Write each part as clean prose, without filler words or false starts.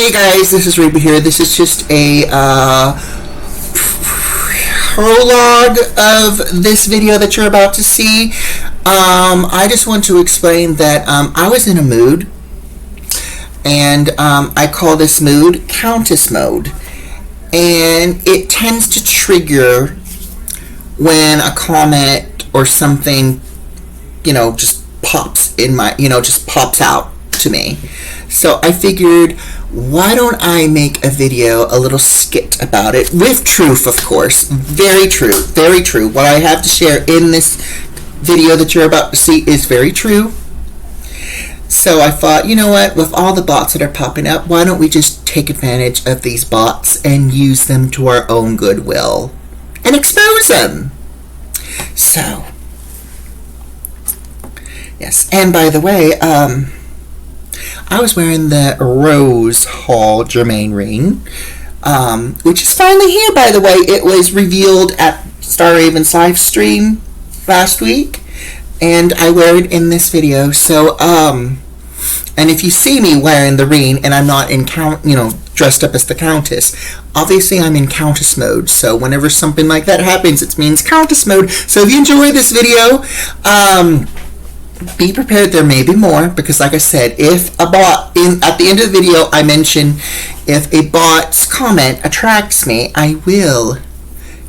Hey guys, this is Reba here. This is just a prologue of this video that you're about to see. I just want to explain that I was in a mood, and I call this mood Countess Mode, and it tends to trigger when a comment or something, just pops in my, just pops out to me. So I figured, why don't I make a video, a little skit about it, with truth, of course. Very true, very true. What I have to share in this video that you're about to see is very true. So I thought, you know what, with all the bots that are popping up, why don't we just take advantage of these bots and use them to our own goodwill and expose them? So, yes, and by the way, I was wearing the Rose Hall Germain ring, which is finally here, by the way. It was revealed at Star Raven's live stream last week, and I wear it in this video. So, and if you see me wearing the ring and I'm not in dressed up as the Countess, obviously I'm in Countess Mode. So whenever something like that happens, it means Countess Mode. So if you enjoy this video, be prepared, there may be more, because like I said, if a bot, at the end of the video I mention, if a bot's comment attracts me, I will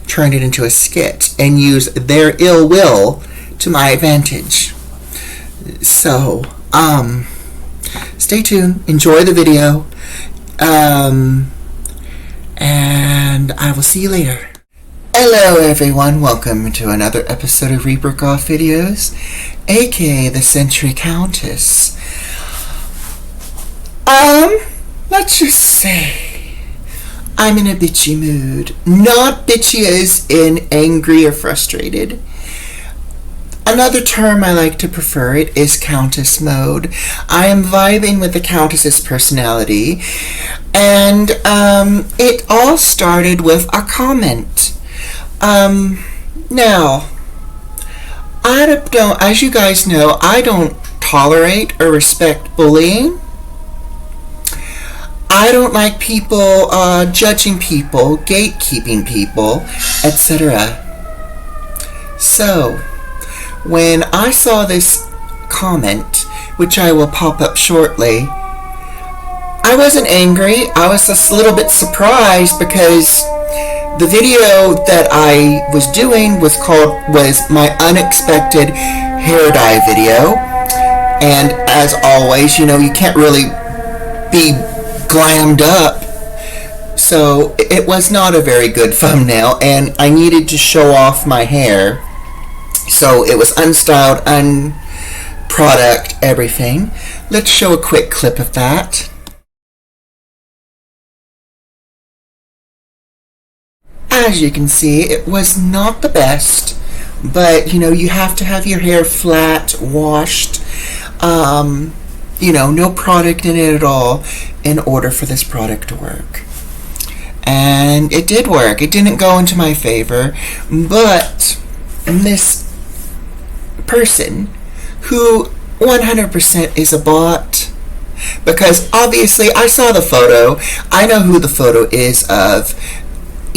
turn it into a skit and use their ill will to my advantage. So, stay tuned, enjoy the video, and I will see you later. Hello everyone, welcome to another episode of Reaper Golf Videos, aka the Century Countess. Let's just say I'm in a bitchy mood. Not bitchy as in angry or frustrated. Another term I like to prefer it is Countess Mode. I am vibing with the Countess's personality, and it all started with a comment. Now, I don't, as you guys know, I don't tolerate or respect bullying. I don't like people judging people, gatekeeping people, etc. So, when I saw this comment, which I will pop up shortly, I wasn't angry. I was just a little bit surprised, because the video that I was doing was my unexpected hair dye video, and as always, you can't really be glammed up, so it was not a very good thumbnail, and I needed to show off my hair, so it was unstyled, unproduct, everything. Let's show a quick clip of that. As you can see, it was not the best, but you have to have your hair flat, washed, no product in it at all in order for this product to work. And it did work. It didn't go into my favor, but this person, who 100% is a bot, because obviously I saw the photo, I know who the photo is of.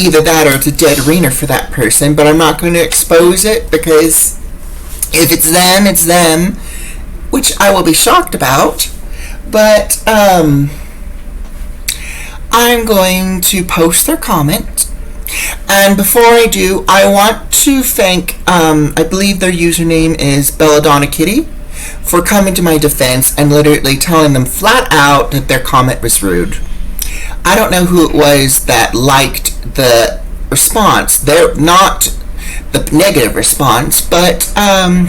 Either that or it's a dead arena for that person, but I'm not going to expose it, because if it's them, it's them, which I will be shocked about. But I'm going to post their comment, and before I do, I want to thank, I believe their username is Belladonna Kitty, for coming to my defense and literally telling them flat out that their comment was rude. I don't know who it was that liked the response. They're not the negative response, but I'm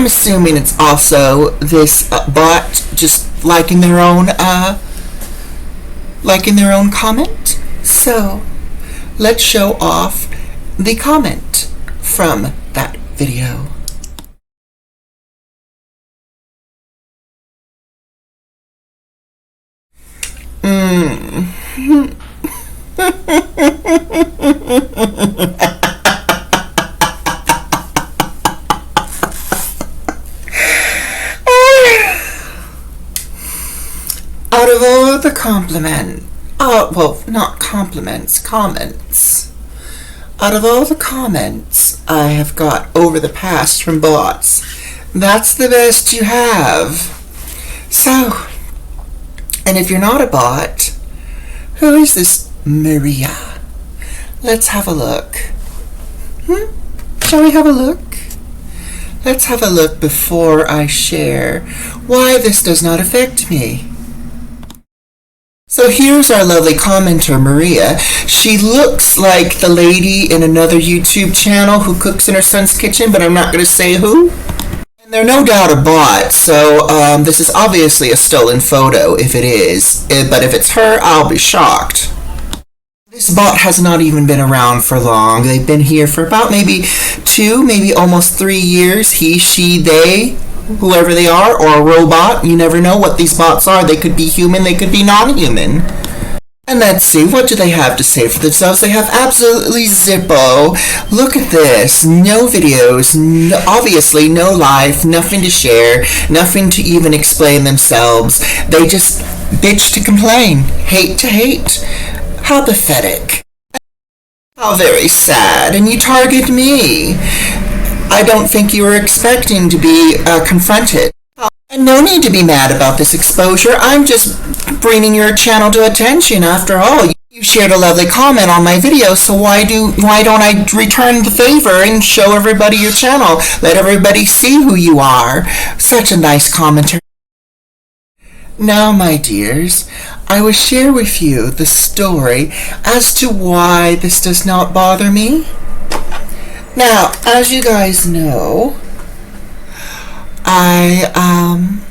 assuming it's also this bot just liking their own comment. So let's show off the comment from that video. Out of all the not compliments, comments. Out of all the comments I have got over the past from bots, that's the best you have. So, and if you're not a bot, who is this Maria? Let's have a look. Shall we have a look? Let's have a look before I share why this does not affect me. So here's our lovely commenter, Maria. She looks like the lady in another YouTube channel who cooks in her son's kitchen, but I'm not going to say who. And they're no doubt a bot, so this is obviously a stolen photo if it is. But if it's her, I'll be shocked. This bot has not even been around for long. They've been here for about maybe 2, maybe almost 3 years. He, she, they, whoever they are, or a robot. You never know what these bots are. They could be human, they could be non-human. And let's see, what do they have to say for themselves? They have absolutely zippo. Look at this. No videos, obviously no life, nothing to share, nothing to even explain themselves. They just bitch to complain, hate to hate. How pathetic. How very sad. And you target me. I don't think you were expecting to be confronted. And no need to be mad about this exposure. I'm just bringing your channel to attention. After all, you shared a lovely comment on my video, so why don't I return the favor and show everybody your channel? Let everybody see who you are. Such a nice commentary. Now, my dears, I will share with you the story as to why this does not bother me. Now, as you guys know, I'm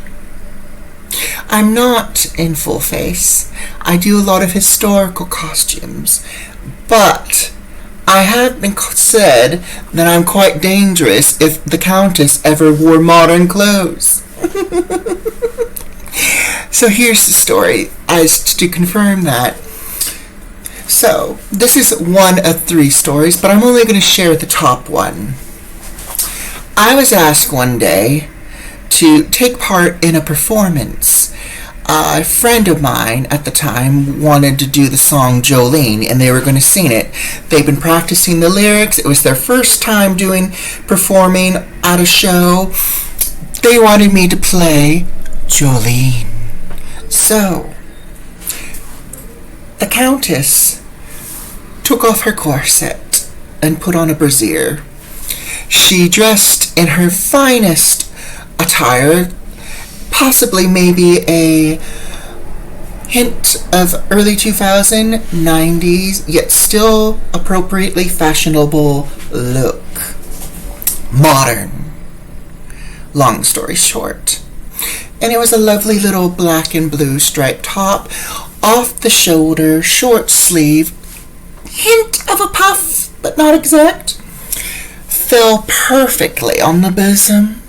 not in full face. I do a lot of historical costumes, but I have been said that I'm quite dangerous if the Countess ever wore modern clothes. So here's the story, as to confirm that. So, this is one of 3 stories, but I'm only going to share the top one. I was asked one day to take part in a performance. A friend of mine at the time wanted to do the song Jolene, and they were going to sing it. They've been practicing the lyrics. It was their first time performing at a show. They wanted me to play Jolene. So, the Countess took off her corset and put on a brassiere. She dressed in her finest attire, possibly maybe a hint of early 90s, yet still appropriately fashionable look. Modern. Long story short. And it was a lovely little black and blue striped top, off the shoulder, short sleeve, hint of a puff, but not exact. Fell perfectly on the bosom,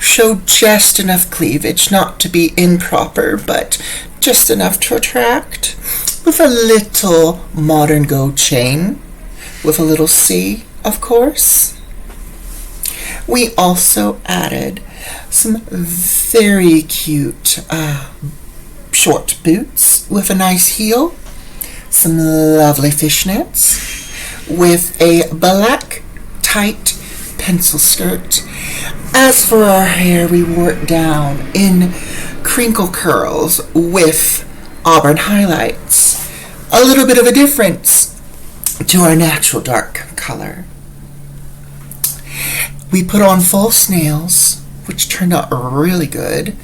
showed just enough cleavage, not to be improper, but just enough to attract, with a little modern gold chain, with a little C, of course. We also added some very cute short boots with a nice heel, some lovely fishnets, with a black tight pencil skirt. As for our hair, we wore it down in crinkle curls with auburn highlights. A little bit of a difference to our natural dark color. We put on false nails, which turned out really good.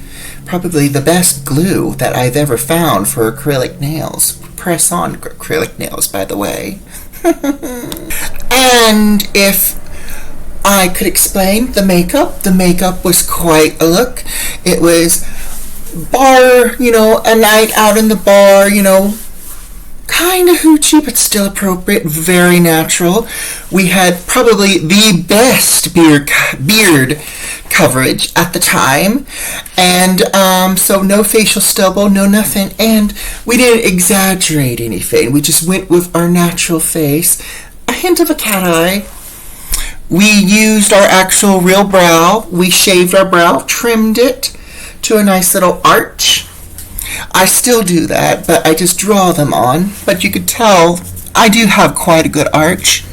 Probably the best glue that I've ever found for acrylic nails. Press-on acrylic nails, by the way. And if I could explain the makeup was quite a look. It was bar, a night out in the bar, kind of hoochie, but still appropriate, very natural. We had probably the best beard coverage at the time, and so no facial stubble, no nothing, and we didn't exaggerate anything. We just went with our natural face, a hint of a cat eye. We used our actual real brow. We shaved our brow, trimmed it to a nice little arch. I still do that, but I just draw them on. But you could tell I do have quite a good arch.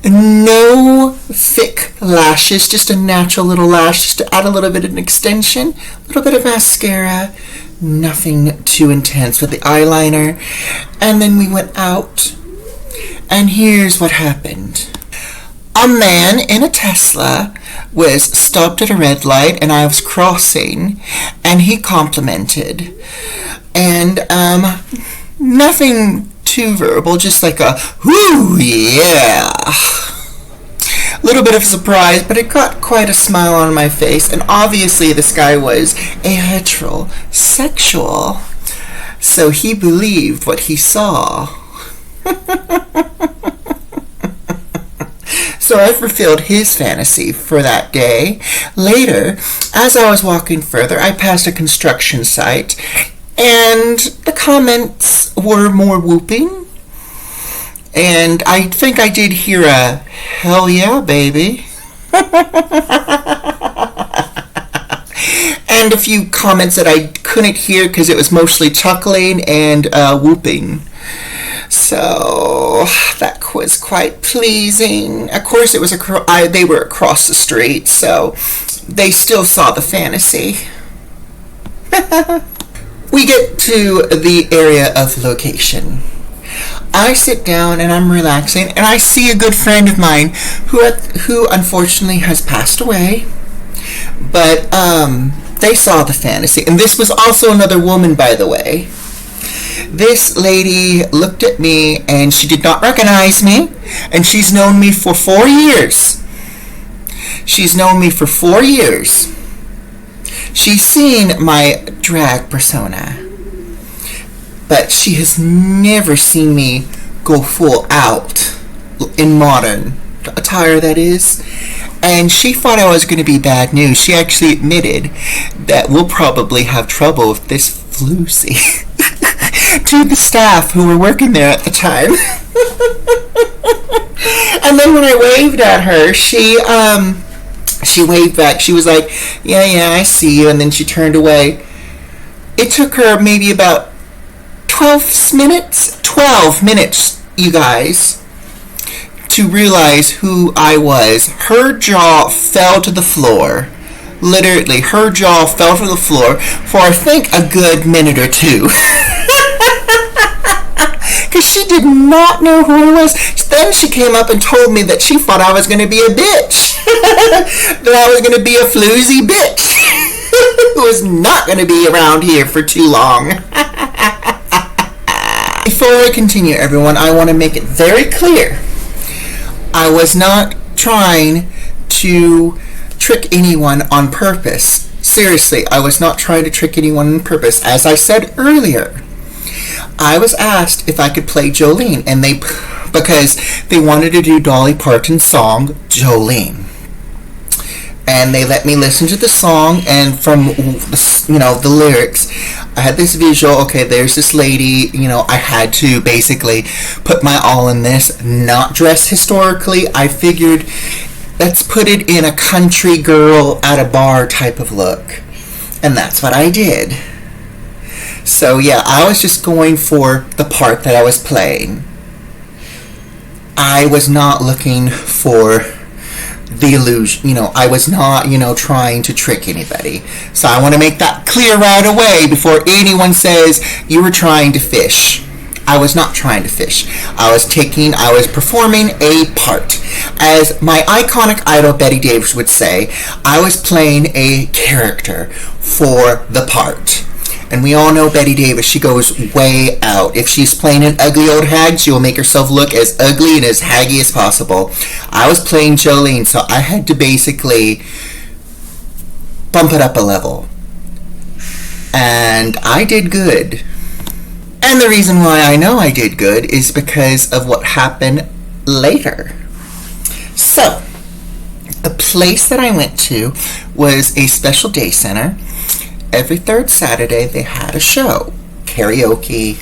No thick lashes, just a natural little lash, just to add a little bit of an extension, a little bit of mascara, nothing too intense with the eyeliner. And then we went out, and here's what happened. A man in a Tesla was stopped at a red light, and I was crossing, and he complimented. And nothing too verbal, just like a whoo, yeah. A little bit of surprise, but it got quite a smile on my face. And obviously this guy was a heterosexual, so he believed what he saw. So I fulfilled his fantasy for that day. Later, as I was walking further, I passed a construction site, and the comments were more whooping. And I think I did hear a, hell yeah, baby. And a few comments that I couldn't hear because it was mostly chuckling and whooping. So that was quite pleasing. Of course, it was they were across the street, so they still saw the fantasy. We get to the area of location. I sit down and I'm relaxing, and I see a good friend of mine who unfortunately has passed away. But they saw the fantasy, and this was also another woman, by the way. This lady looked at me, and she did not recognize me, and she's known me for 4 years. She's known me for 4 years. She's seen my drag persona, but she has never seen me go full out in modern attire, that is. And she thought I was going to be bad news. She actually admitted that we'll probably have trouble with this floozy to the staff who were working there at the time. And then when I waved at her, she waved back. She was like, yeah, I see you. And then she turned away. It took her maybe about 12 minutes, you guys, to realize who I was. Her jaw fell to the floor. Literally, her jaw fell to the floor for I think a good minute or two. Because she did not know who I was. Then she came up and told me that she thought I was going to be a bitch. That I was going to be a floozy bitch. Who was not going to be around here for too long. Before I continue, everyone, I want to make it very clear. I was not trying to trick anyone on purpose. Seriously, I was not trying to trick anyone on purpose. As I said earlier, I was asked if I could play Jolene, and because they wanted to do Dolly Parton's song, Jolene. And they let me listen to the song, and from, the lyrics, I had this visual, okay, there's this lady, I had to basically put my all in this, not dress historically. I figured, let's put it in a country girl at a bar type of look. And that's what I did. So yeah, I was just going for the part that I was playing. I was not looking for the illusion, I was not, trying to trick anybody. So I want to make that clear right away before anyone says you were trying to fish. I was not trying to fish. I was performing a part. As my iconic idol Betty Davis would say, I was playing a character for the part. And we all know Betty Davis, she goes way out. If she's playing an ugly old hag, she will make herself look as ugly and as haggy as possible. I was playing Jolene, so I had to basically bump it up a level. And I did good. And the reason why I know I did good is because of what happened later. So, the place that I went to was a special day center. Every third Saturday they had a show. Karaoke,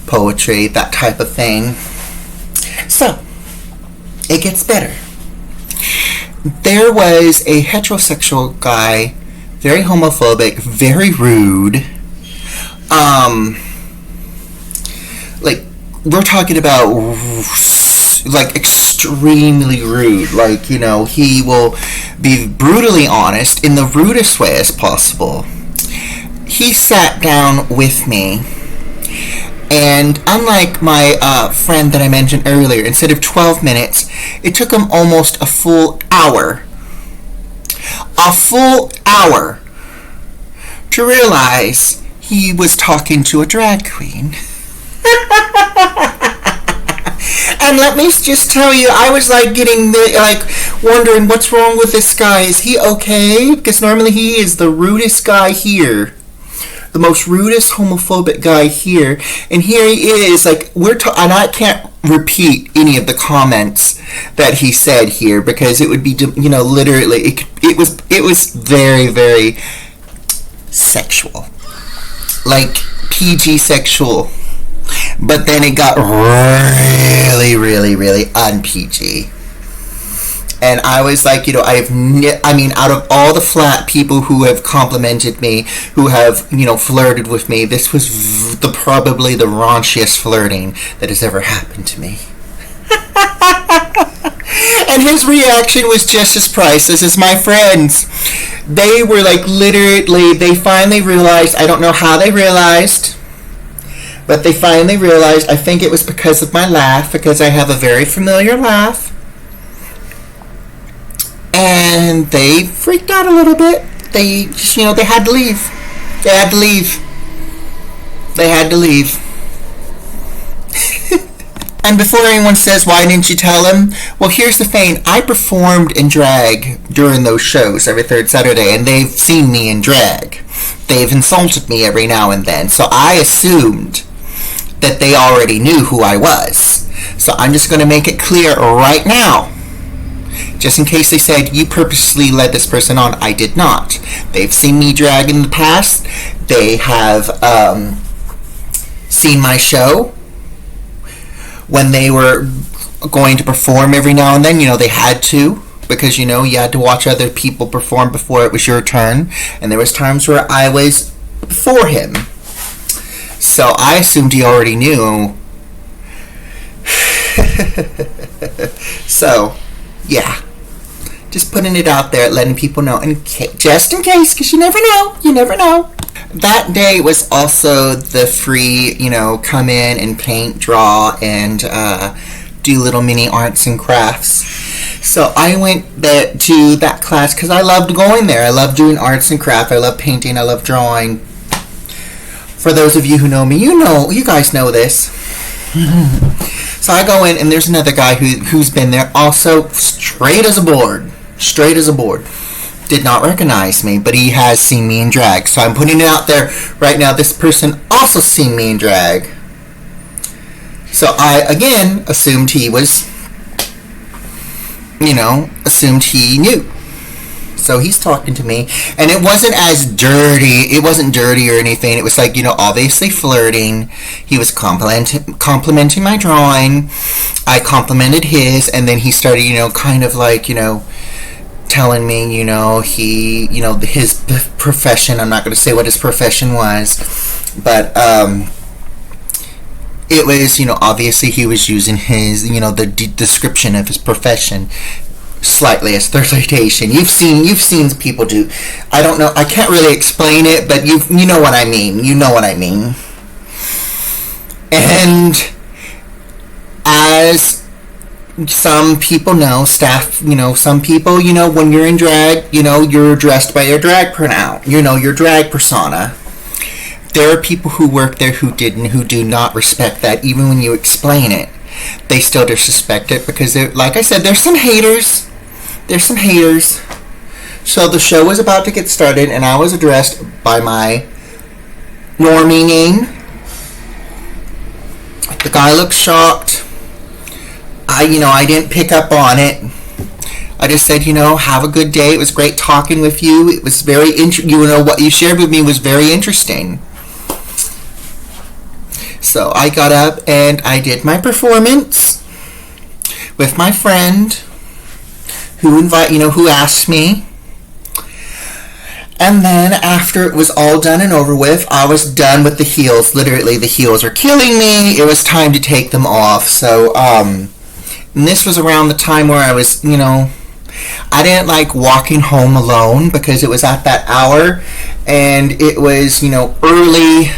poetry, that type of thing. So, it gets better. There was a heterosexual guy very homophobic, very rude. Like, we're talking about, like, extremely rude. Like, you know, he will be brutally honest in the rudest way as possible. He sat down with me, and unlike my friend that I mentioned earlier, instead of 12 minutes, it took him almost a full hour. A full hour to realize he was talking to a drag queen. And let me just tell you, I was like wondering what's wrong with this guy. Is he okay? Because normally he is the rudest guy here. The most rudest homophobic guy here. And here he is, like, and I can't repeat any of the comments that he said here because it would be, you know, literally, it was very, very sexual. Like, PG sexual. But then it got really, really, really un-PG. And I was like, you know, out of all the flat people who have complimented me, who have, you know, flirted with me, this was probably the raunchiest flirting that has ever happened to me. And his reaction was just as priceless as my friends. They were like, literally, they finally realized, I don't know how they realized, but they finally realized, I think it was because of my laugh, because I have a very familiar laugh. And they freaked out a little bit. They just, you know, they had to leave. They had to leave. They had to leave. And before anyone says, why didn't you tell him? Well, here's the thing. I performed in drag during those shows every third Saturday, and they've seen me in drag. They've insulted me every now and then, so I assumed that they already knew who I was. So I'm just going to make it clear right now. Just in case they said, you purposely led this person on. I did not. They've seen me drag in the past. They have seen my show. When they were going to perform every now and then, you know, they had to. Because, you know, you had to watch other people perform before it was your turn. And there was times where I was before him. So I assumed he already knew. So, yeah. Just putting it out there, letting people know, just in case, because you never know. You never know. That day was also the free, you know, come in and paint, draw, and do little mini arts and crafts. So I went there to that class because I loved going there. I love doing arts and crafts. I love painting. I love drawing. For those of you who know me, you guys know this. So I go in, and there's another guy who's been there also straight as a board. Straight as a board. Did not recognize me, but he has seen me in drag. So I'm putting it out there right now. This person also seen me in drag. So I, again, assumed he was, you know, assumed he knew. So he's talking to me, and it wasn't as dirty. It wasn't dirty or anything. It was like, you know, obviously flirting. He was complimenting my drawing. I complimented his, and then he started, you know, kind of like, you know, telling me, you know, his profession. I'm not going to say what his profession was, but it was, you know, obviously he was using his, you know, the description of his profession slightly as flirtation. You've seen people do. I don't know. I can't really explain it, but you know what I mean. You know what I mean. And as some people know, staff, you know, some people, you know, when you're in drag, you know, you're addressed by your drag pronoun, you know, your drag persona. There are people who work there who do not respect that, even when you explain it. They still disrespect it because, like I said, there's some haters. There's some haters. So the show was about to get started, and I was addressed by my normie name. The guy looked shocked. I didn't pick up on it. I just said, you know, have a good day. It was great talking with you. It was very you know, what you shared with me was very interesting. So I got up and I did my performance with my friend who asked me. And then after it was all done and over with, I was done with the heels. Literally, the heels are killing me. It was time to take them off. So, and this was around the time where I was, I didn't like walking home alone because it was at that hour, and it was, early.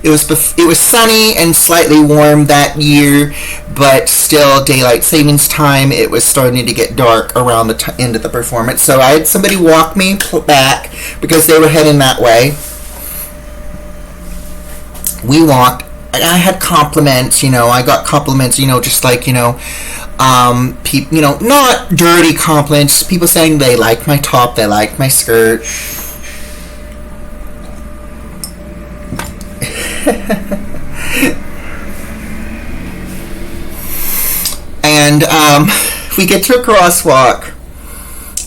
It was sunny and slightly warm that year, but still daylight savings time. It was starting to get dark around the end of the performance. So I had somebody walk me back because they were heading that way. We walked. I had compliments, I got compliments, just like, not dirty compliments. People saying they liked my top, they liked my skirt. And we get to a crosswalk,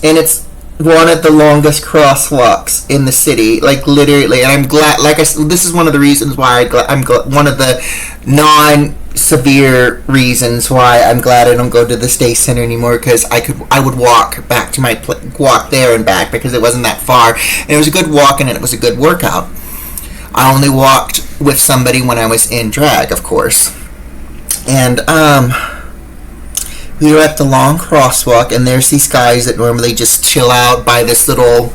and it's one of the longest crosswalks in the city, like literally. And I'm glad, like I said, this is one of the reasons why one of the non-severe reasons why I'm glad I don't go to the State Center anymore, because I would walk back to my walk there and back because it wasn't that far, and it was a good walk and it was a good workout. I only walked with somebody when I was in drag, of course. And we were at the long crosswalk, and there's these guys that normally just chill out by this little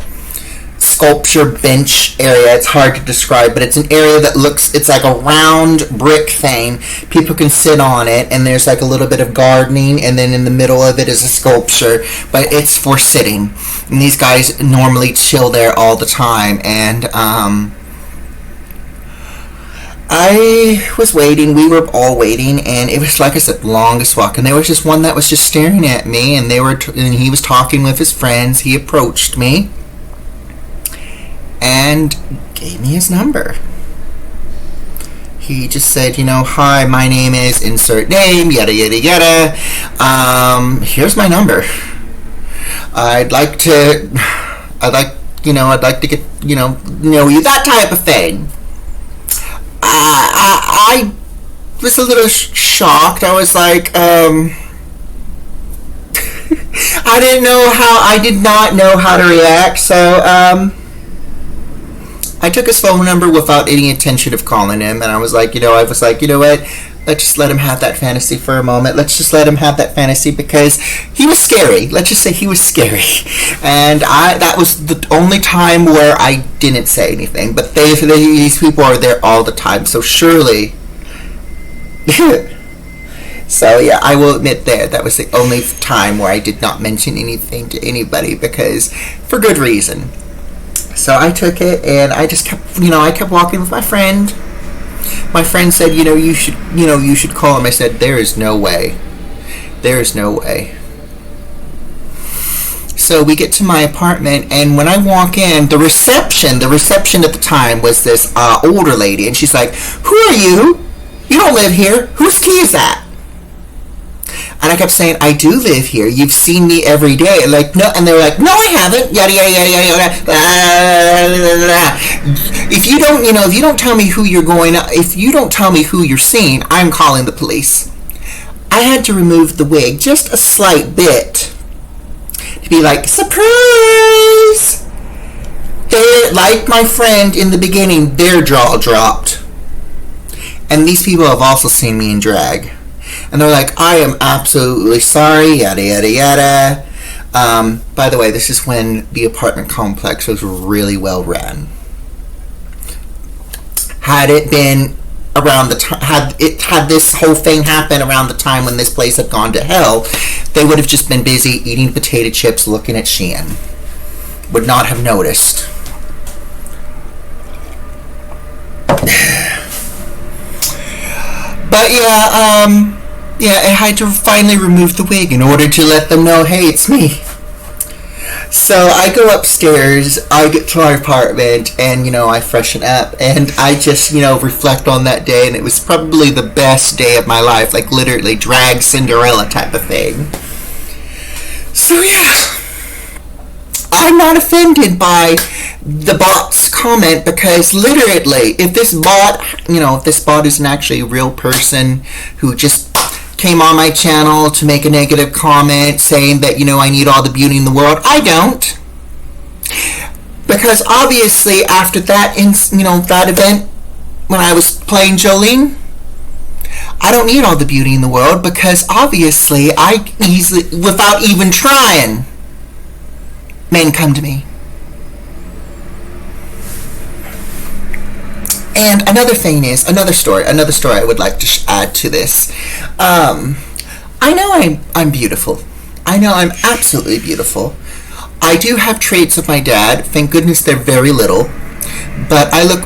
sculpture bench area. It's hard to describe, but it's an area that it's like a round brick thing. People can sit on it, and there's like a little bit of gardening, and then in the middle of it is a sculpture, but it's for sitting. And these guys normally chill there all the time, and I was waiting, we were all waiting, and it was, like I said, the longest walk, and there was just one that was just staring at me, and and he was talking with his friends. He approached me and gave me his number. He just said, hi, my name is insert name, yada yada yada. Here's my number. I'd like to get know you, that type of thing. I was a little shocked. I was like, I did not know how to react, so I took his phone number without any intention of calling him, and I was like, you know what, let's just let him have that fantasy for a moment. Let's just let him have that fantasy because he was scary. Let's just say he was scary. And that was the only time where I didn't say anything. But these people are there all the time, so surely. So yeah, I will admit that was the only time where I did not mention anything to anybody because for good reason. So I took it and I just kept walking with my friend. My friend said, you should call him. I said, there is no way. So we get to my apartment, and when I walk in, the reception at the time was this older lady, and she's like, who are you? You don't live here. Whose key is that? And I kept saying, I do live here. You've seen me every day. Like, no, and they were like, no, I haven't. Yada yada yada yada. If you don't tell me who you're seeing, I'm calling the police. I had to remove the wig just a slight bit to be like, surprise. They, like my friend in the beginning, their jaw dropped. And these people have also seen me in drag. And they're like, I am absolutely sorry, yada, yada, yada. By the way, this is when the apartment complex was really well ran. Had it been around the time, had this whole thing happen around the time when this place had gone to hell, they would have just been busy eating potato chips, looking at Shein. Would not have noticed. But I had to finally remove the wig in order to let them know, hey, it's me. So I go upstairs, I get to my apartment, and, I freshen up, and I just, reflect on that day, and it was probably the best day of my life, like literally drag Cinderella type of thing. So yeah, I'm not offended by the bot's comment because literally, if this bot isn't actually a real person who just came on my channel to make a negative comment saying that, I need all the beauty in the world, I don't. Because obviously after that, that event when I was playing Jolene, I don't need all the beauty in the world, because obviously I easily, without even trying, men come to me. And another thing is, another story I would like to add to this. I know I'm beautiful. I know I'm absolutely beautiful. I do have traits of my dad. Thank goodness they're very little. But I look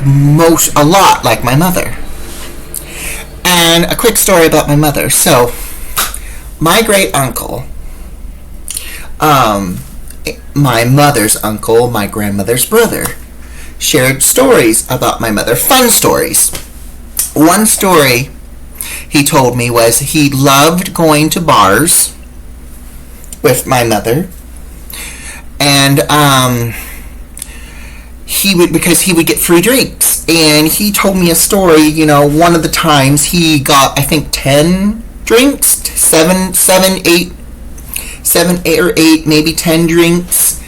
a lot like my mother. And a quick story about my mother. So, my great uncle, my mother's uncle, my grandmother's brother, shared stories about my mother, fun stories. One story he told me was he loved going to bars with my mother, and because he would get free drinks. And he told me a story, one of the times he got, I think, 10 drinks, 7, 8, or 8, maybe 10 drinks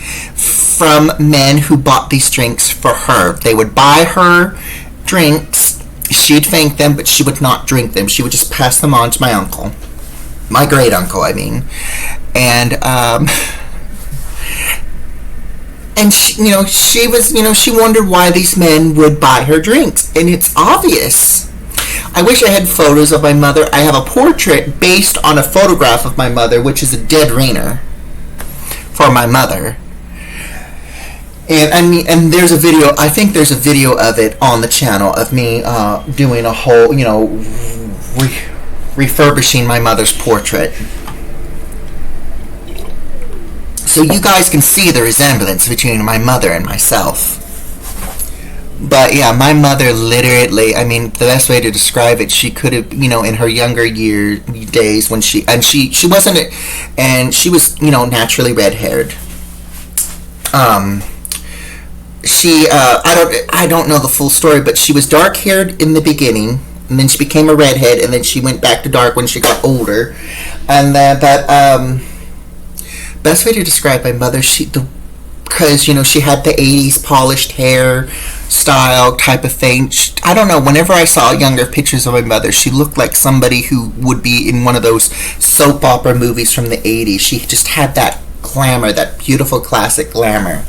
from men who bought these drinks for her. They would buy her drinks, she'd thank them, but she would not drink them. She would just pass them on to my uncle. My great uncle, I mean. And, and she was, she wondered why these men would buy her drinks. And it's obvious. I wish I had photos of my mother. I have a portrait based on a photograph of my mother, which is a dead ringer for my mother. And there's a video, I think there's a video of it on the channel of me doing a whole, refurbishing my mother's portrait. So you guys can see the resemblance between my mother and myself. But yeah, my mother literally, the best way to describe it, she could have, in her younger days when she wasn't, and she was, naturally red-haired. I don't know the full story, but she was dark-haired in the beginning, and then she became a redhead, and then she went back to dark when she got older. And then, best way to describe my mother, because, she had the 80s polished hair style type of thing. I don't know, whenever I saw younger pictures of my mother, she looked like somebody who would be in one of those soap opera movies from the 80s. She just had that glamour, that beautiful classic glamour.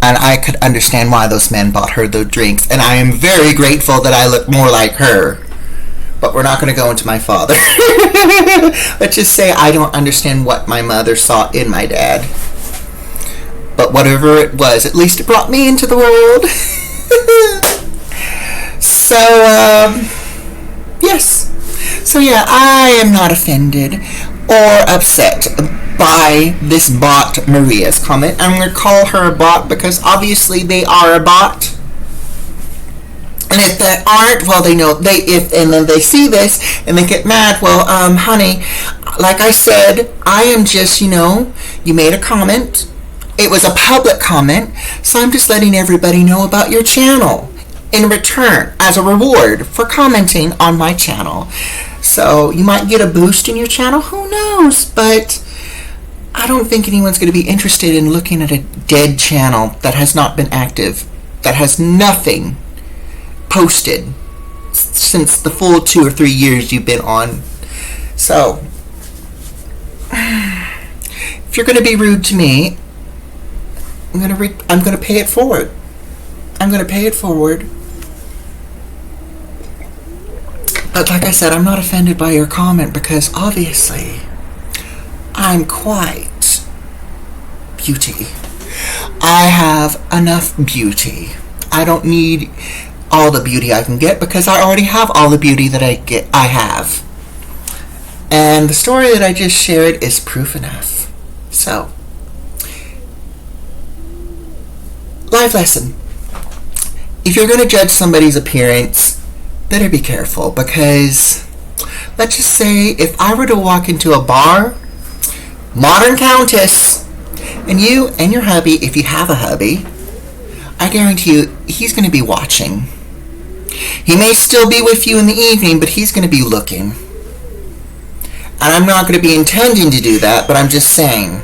And I could understand why those men bought her the drinks. And I am very grateful that I look more like her. But we're not going to go into my father. Let's just say I don't understand what my mother saw in my dad. But whatever it was, at least it brought me into the world. So, yes. So yeah, I am not offended or upset by this bot Maria's comment. I'm going to call her a bot because obviously they are a bot. And if they aren't, well, they know and then they see this and they get mad. Well, honey, like I said, I am just, you made a comment. It was a public comment, so I'm just letting everybody know about your channel in return as a reward for commenting on my channel. So you might get a boost in your channel, who knows? But I don't think anyone's going to be interested in looking at a dead channel that has not been active, that has nothing posted since the full 2 or 3 years you've been on. So if you're going to be rude to me, I'm going to pay it forward. I'm going to pay it forward. But like I said, I'm not offended by your comment because obviously I'm quite beauty. I have enough beauty. I don't need all the beauty I can get because I already have all the beauty that I have. And the story that I just shared is proof enough. So, life lesson. If you're going to judge somebody's appearance, better be careful because, let's just say, if I were to walk into a bar, modern Countess, and you and your hubby, if you have a hubby, I guarantee you, he's going to be watching. He may still be with you in the evening, but he's going to be looking. And I'm not going to be intending to do that, but I'm just saying.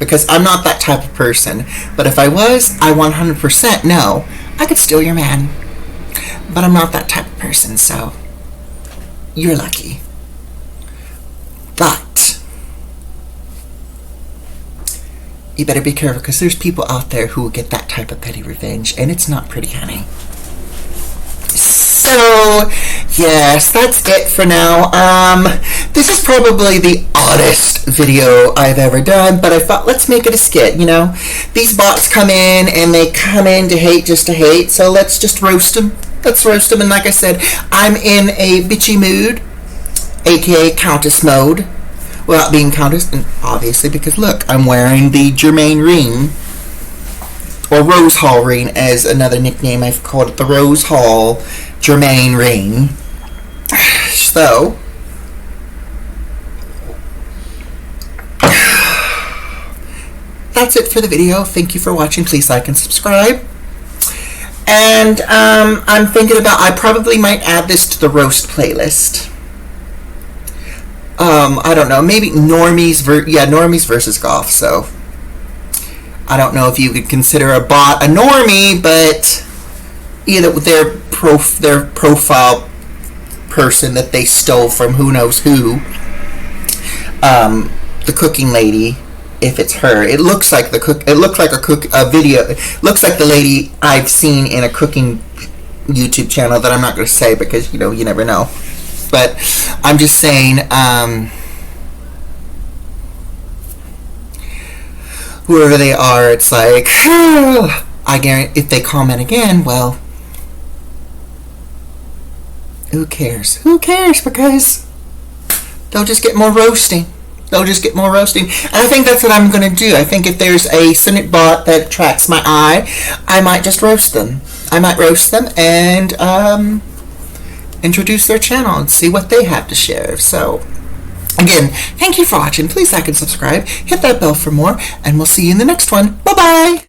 because I'm not that type of person. But if I was, I 100% know I could steal your man. But I'm not that type of person, so you're lucky. But you better be careful, because there's people out there who will get that type of petty revenge, and it's not pretty, honey. So, yes, that's it for now. This is probably the oddest video I've ever done, but I thought, let's make it a skit, you know? These bots come in, and they come in to hate just to hate, so let's just roast them. Let's roast them, and like I said, I'm in a bitchy mood, aka Countess Mode, without being Countess, and obviously, because look, I'm wearing the Germain ring, or Rose Hall ring, as another nickname I've called it, the Rose Hall Germain ring. So, that's it for the video. Thank you for watching. Please like and subscribe. And I'm thinking about, I probably might add this to the roast playlist. I don't know, maybe Normies versus Golf. So I don't know if you could consider a bot a normie, but either their profile person that they stole from who knows who, the cooking lady. If it's her, it looks like a video. It looks like the lady I've seen in a cooking YouTube channel that I'm not going to say, because you never know. But I'm just saying, whoever they are, it's like, I guarantee if they comment again, well, who cares? Who cares? Because they'll just get more roasting. And I think that's what I'm going to do. I think if there's a Senate bot that attracts my eye, I might just roast them. I might roast them and introduce their channel and see what they have to share. So, again, thank you for watching. Please like and subscribe. Hit that bell for more, and we'll see you in the next one. Bye-bye!